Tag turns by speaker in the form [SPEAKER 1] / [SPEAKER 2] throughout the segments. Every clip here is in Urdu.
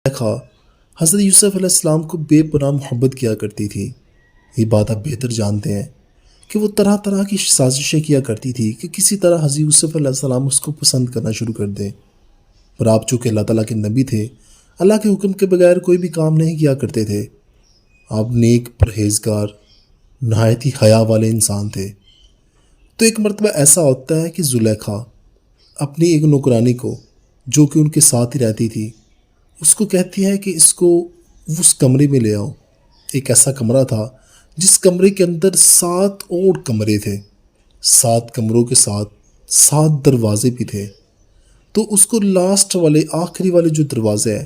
[SPEAKER 1] دیکھا حضرت یوسف علیہ السلام کو بے پناہ محبت کیا کرتی تھی۔ یہ بات آپ بہتر جانتے ہیں کہ وہ طرح طرح کی سازشیں کیا کرتی تھی کہ کسی طرح حضرت یوسف علیہ السلام اس کو پسند کرنا شروع کر دیں، پر آپ چونکہ اللہ تعالیٰ کے نبی تھے، اللہ کے حکم کے بغیر کوئی بھی کام نہیں کیا کرتے تھے۔ آپ نیک، پرہیزگار، نہایت ہی حیا والے انسان تھے۔ تو ایک مرتبہ ایسا ہوتا ہے کہ زلیخا اپنی ایک نوکرانی کو، جو کہ ان کے ساتھ ہی رہتی تھی، اس کو کہتی ہے کہ اس کو اس کمرے میں لے آؤ۔ ایک ایسا کمرہ تھا جس کمرے کے اندر 7 اور کمرے تھے، 7 کمروں کے ساتھ 7 دروازے بھی تھے۔ تو اس کو لاسٹ والے، آخری والے جو دروازے ہیں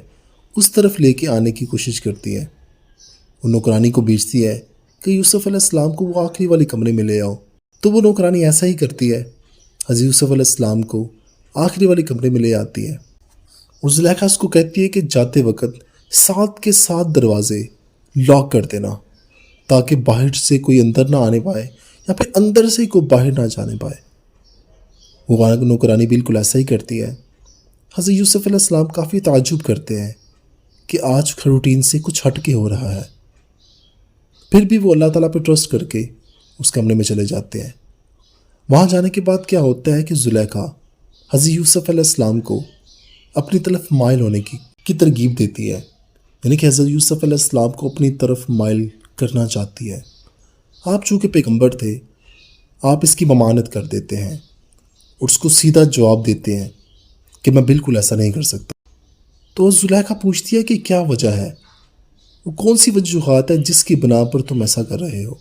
[SPEAKER 1] اس طرف لے کے آنے کی کوشش کرتی ہے۔ وہ نوکرانی کو بھیجتی ہے کہ یوسف علیہ السلام کو وہ آخری والے کمرے میں لے آؤ۔ تو وہ نوکرانی ایسا ہی کرتی ہے، حضرت یوسف علیہ السلام کو آخری والے کمرے میں لے آتی ہے۔ اور زلیخا اس کو کہتی ہے کہ جاتے وقت 7 کے 7 دروازے لاک کر دینا، تاکہ باہر سے کوئی اندر نہ آنے پائے یا پھر اندر سے کوئی باہر نہ جانے پائے۔ وہ نوکرانی بالکل ایسا ہی کرتی ہے۔ حضرت یوسف علیہ السلام کافی تعجب کرتے ہیں کہ آج روٹین سے کچھ ہٹ کے ہو رہا ہے، پھر بھی وہ اللہ تعالیٰ پہ ٹرسٹ کر کے اس کمرے میں چلے جاتے ہیں۔ وہاں جانے کے بعد کیا ہوتا ہے کہ زلیخا حضرت یوسف علیہ السلام کو اپنی طرف مائل ہونے کی ترغیب دیتی ہے، یعنی کہ حضرت یوسف علیہ السلام کو اپنی طرف مائل کرنا چاہتی ہے۔ آپ چونکہ پیغمبر تھے، آپ اس کی ممانعت کر دیتے ہیں اور اس کو سیدھا جواب دیتے ہیں کہ میں بالکل ایسا نہیں کر سکتا۔ تو زلیخا پوچھتی ہے کہ کیا وجہ ہے، وہ کون سی وجوہات ہے جس کی بنا پر تم ایسا کر رہے ہو؟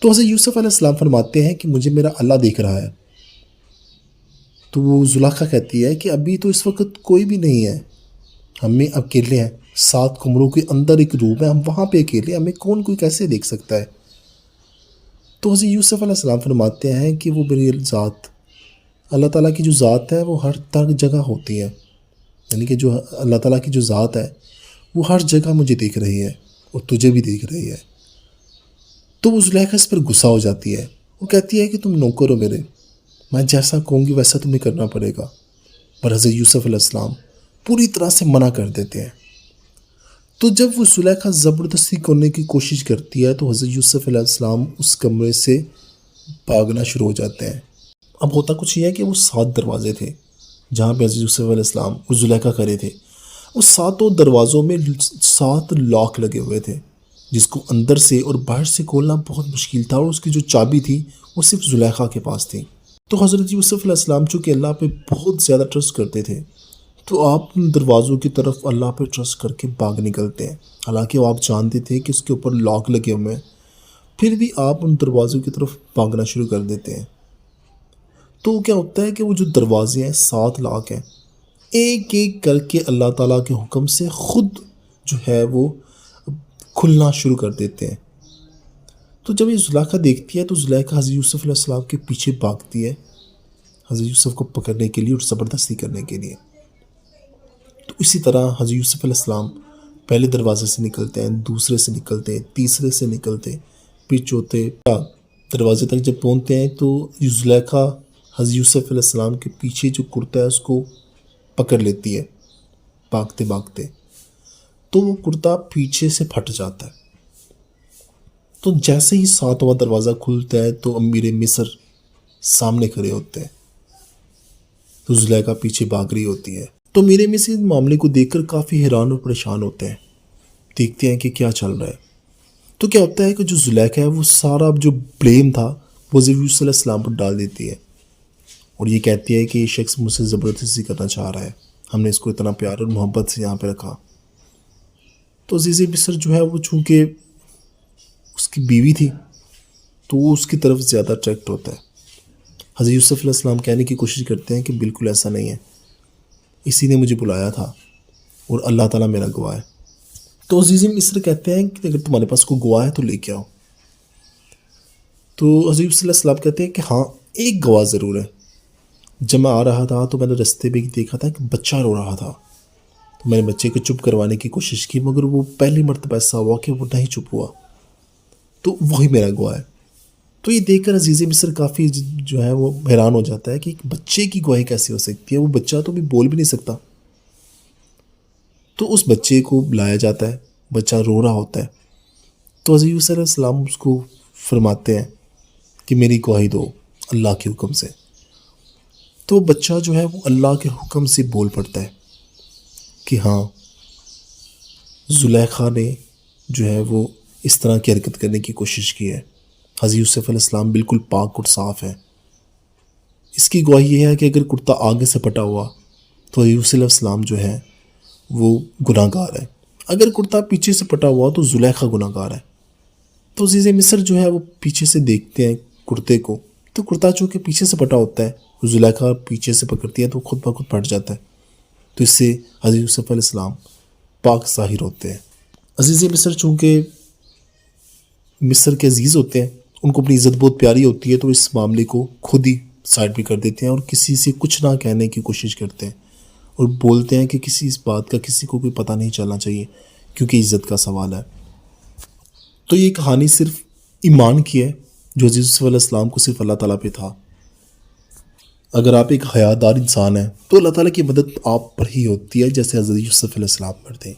[SPEAKER 1] تو حضرت یوسف علیہ السلام فرماتے ہیں کہ مجھے میرا اللہ دیکھ رہا ہے۔ تو وہ زلیخا کہتی ہے کہ ابھی تو اس وقت کوئی بھی نہیں ہے، ہمیں اکیلے ہیں، 7 کمروں کے اندر ایک روم ہے، ہم وہاں پہ اکیلے، ہمیں کون کوئی کیسے دیکھ سکتا ہے؟ تو حضرت یوسف علیہ السلام فرماتے ہیں کہ وہ میری ذات، اللہ تعالیٰ کی جو ذات ہے وہ ہر جگہ ہوتی ہے، یعنی کہ جو اللہ تعالیٰ کی جو ذات ہے وہ ہر جگہ مجھے دیکھ رہی ہے اور تجھے بھی دیکھ رہی ہے۔ تو وہ زلیخا اس پر غصہ ہو جاتی ہے، وہ کہتی ہے کہ تم نوکر ہو میرے، میں جیسا کہوں گی ویسا تمہیں کرنا پڑے گا۔ پر حضرت یوسف علیہ السلام پوری طرح سے منع کر دیتے ہیں۔ تو جب وہ زلیخا زبردستی کرنے کی کوشش کرتی ہے تو حضرت یوسف علیہ السلام اس کمرے سے بھاگنا شروع ہو جاتے ہیں۔ اب ہوتا کچھ یہ ہے کہ وہ 7 دروازے تھے جہاں پہ حضرت یوسف علیہ السلام اور زلیخا کھڑے تھے، وہ 7 دروازوں میں 7 لاک لگے ہوئے تھے، جس کو اندر سے اور باہر سے کھولنا بہت مشکل تھا، اور اس کی جو چابی تھی وہ صرف زلیخا کے پاس تھی۔ تو حضرت یوسف علیہ السلام چونکہ اللہ پہ بہت زیادہ ٹرسٹ کرتے تھے، تو آپ ان دروازوں کی طرف اللہ پہ ٹرسٹ کر کے بھاگ نکلتے ہیں، حالانکہ وہ آپ جانتے تھے کہ اس کے اوپر لاک لگے ہوئے ہیں، پھر بھی آپ ان دروازوں کی طرف بھاگنا شروع کر دیتے ہیں۔ تو کیا ہوتا ہے کہ وہ جو دروازے ہیں 7 لاک ہیں، ایک ایک کر کے اللہ تعالیٰ کے حکم سے خود جو ہے وہ کھلنا شروع کر دیتے ہیں۔ تو جب یہ زلیخا دیکھتی ہے تو زلیخا حضرت یوسف علیہ السلام کے پیچھے بھاگتی ہے، حضرت یوسف کو پکڑنے کے لیے اور زبردستی کرنے کے لیے۔ تو اسی طرح حضرت یوسف علیہ السلام پہلے دروازے سے نکلتے ہیں، دوسرے سے نکلتے ہیں، تیسرے سے نکلتے ہیں، پھر چوتھے دروازے تک جب پہنچتے ہیں تو زلیخا حضرت یوسف علیہ السلام کے پیچھے جو کرتا ہے اس کو پکڑ لیتی ہے بھاگتے بھاگتے، تو وہ کرتا پیچھے سے پھٹ جاتا ہے۔ تو جیسے ہی 7واں دروازہ کھلتا ہے تو امیر مصر سامنے کھڑے ہوتے ہیں، تو زلیخا پیچھے بھاگ رہی ہوتی ہے۔ تو امیر مصر معاملے کو دیکھ کر کافی حیران اور پریشان ہوتے ہیں، دیکھتے ہیں کہ کیا چل رہا ہے۔ تو کیا ہوتا ہے کہ جو زلیخا ہے وہ سارا جو بلیم تھا وہ حضرت یوسف علیہ السلام پر ڈال دیتی ہے، اور یہ کہتی ہے کہ یہ شخص مجھ سے زبردستی کرنا چاہ رہا ہے، ہم نے اس کو اتنا پیار اور محبت سے یہاں پہ رکھا۔ تو عزیز مصر جو ہے وہ چونکہ اس کی بیوی تھی تو وہ اس کی طرف زیادہ اٹریکٹ ہوتا ہے۔ حضرت یوسف علیہ السلام کہنے کی کوشش کرتے ہیں کہ بالکل ایسا نہیں ہے، اسی نے مجھے بلایا تھا اور اللہ تعالیٰ میرا گواہ ہے۔ تو عزیز مصر کہتے ہیں کہ اگر تمہارے پاس کوئی گواہ ہے تو لے کے آؤ۔ تو حضرت یوسف علیہ السلام کہتے ہیں کہ ہاں ایک گواہ ضرور ہے، جب میں آ رہا تھا تو میں نے رستے پہ دیکھا تھا کہ بچہ رو رہا تھا، تو میں نے بچے کو چپ کروانے کی کوشش کی، مگر وہ پہلی مرتبہ ایسا ہوا کہ وہ نہیں چپ ہوا، تو وہی میرا گواہ ہے۔ تو یہ دیکھ کر عزیز مصر کافی جو ہے وہ حیران ہو جاتا ہے کہ ایک بچے کی گواہی کیسے ہو سکتی ہے، وہ بچہ تو بھی بول بھی نہیں سکتا۔ تو اس بچے کو بلایا جاتا ہے، بچہ رو رہا ہوتا ہے، تو حضرت یوسف علیہ السلام اس کو فرماتے ہیں کہ میری گواہی دو اللہ کے حکم سے. تو بچہ جو ہے وہ اللہ کے حکم سے بول پڑتا ہے کہ ہاں، زلیخا نے جو ہے وہ اس طرح کی حرکت کرنے کی کوشش کی ہے. حضرت یوسف علیہ السلام بالکل پاک اور صاف ہے. اس کی گواہی یہ ہے کہ اگر کرتا آگے سے پٹا ہوا تو حضرت یوسف علیہ السلام جو ہے وہ گناہ گار ہے، اگر کرتا پیچھے سے پٹا ہوا تو زلیخا گناہ گار ہے. تو عزیز مصر جو ہے وہ پیچھے سے دیکھتے ہیں کرتے کو، تو کرتا چونکہ پیچھے سے پٹا ہوتا ہے، زلیخا پیچھے سے پکڑتی ہے تو خود بخود پھٹ جاتا ہے. تو اس سے حضرت یوسف علیہ السلام پاک ظاہر ہوتے ہیں. عزیز مصر چونکہ مصر کے عزیز ہوتے ہیں، ان کو اپنی عزت بہت پیاری ہوتی ہے، تو اس معاملے کو خود ہی سائڈ پہ کر دیتے ہیں اور کسی سے کچھ نہ کہنے کی کوشش کرتے ہیں اور بولتے ہیں کہ کسی اس بات کا کسی کو کوئی پتہ نہیں چلنا چاہیے کیونکہ عزت کا سوال ہے. تو یہ کہانی صرف ایمان کی ہے جو حضرت یوسف علیہ السلام کو صرف اللہ تعالیٰ پہ تھا. اگر آپ ایک حیادار انسان ہیں تو اللہ تعالیٰ کی مدد آپ پر ہی ہوتی ہے جیسے حضرت یوسف علیہ السلام پر تھے.